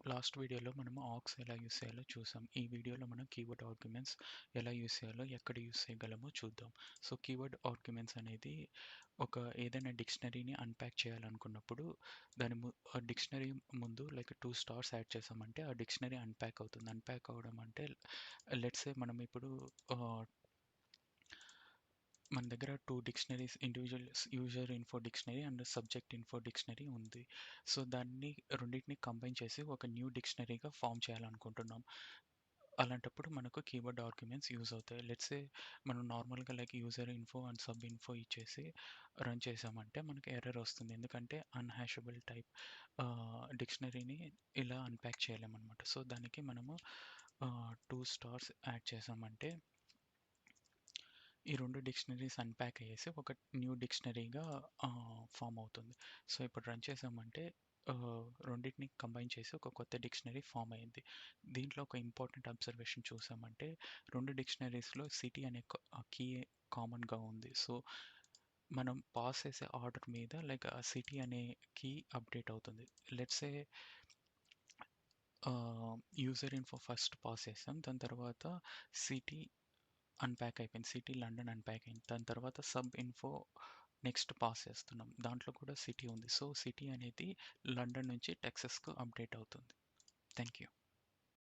Last వీడియోలో మనము args ఎలా యూస్ చేయాలో చూసాం. ఈ వీడియోలో మనం కీవర్డ్ ఆర్గ్యుమెంట్స్ ఎలా యూస్ చేయాలో, ఎక్కడ యూస్ చేయగలమో చూద్దాం. సో కీవర్డ్ ఆర్గ్యుమెంట్స్ అనేది ఏదైనా డిక్షనరీని అన్‌ప్యాక్ చేయాలనుకున్నప్పుడు డిక్షనరీ ముందు లైక్ 2 స్టార్స్ యాడ్ చేసామంటే ఆ డిక్షనరీ అన్‌ప్యాక్ అవుతుంది. అన్‌ప్యాక్ అవ్వడం అంటే లెట్స్ సే మనం ఇప్పుడు మన దగ్గర 2 dictionaries individual user info dictionary and subject info dictionary ఉంది. సో రెండిటిని కంబైన్ చేసి ఒక న్యూ డిక్షనరీగా ఫార్మ్ చేయాలనుకుంటున్నాం. అలాంటప్పుడు మనకు కీవర్డ్ ఆర్గ్యుమెంట్స్ యూజ్ అవుతాయి. లెట్స్ సే మనం నార్మల్‌గా like user info and sub info ఇచ్చేసి రన్ చేసామంటే మనకి ఎర్రర్ వస్తుంది. ఎందుకంటే అన్‌హాషబుల్ టైప్ డిక్షనరీని ఇలా అన్‌ప్యాక్ చేయలేమనమాట. సో దానికి మనము 2 స్టార్స్ యాడ్ చేసామంటే ఈ 2 డిక్షనరీస్ అన్‌ప్యాక్ అయ్యేసి ఒక న్యూ డిక్షనరీగా ఫార్మ్ అవుతుంది. సో ఇప్పుడు రన్ చేసామంటే రెండిటిని కంబైన్ చేసి ఒక కొత్త డిక్షనరీ ఫార్మ్ అయింది. దీంట్లో ఒక ఇంపార్టెంట్ అబ్జర్వేషన్ చూసామంటే 2 డిక్షనరీస్‌లో సిటీ అనే కీ కామన్‌గా ఉంది. సో మనం పాస్ చేసే ఆర్డర్ మీద లైక్ సిటీ అనే కీ అప్డేట్ అవుతుంది. Let's say user info first pass చేసాం. దాని తర్వాత సిటీ అన్‌ప్యాక్ అయిపోయింది. సిటీ లండన్ అన్‌ప్యాక్ అయింది. దాని తర్వాత సబ్ ఇన్ఫో నెక్స్ట్ పాస్ చేస్తున్నాం. దాంట్లో కూడా సిటీ ఉంది. సో సిటీ అనేది లండన్ నుంచి టెక్సాస్‌కు అప్డేట్ అవుతుంది. Thank you.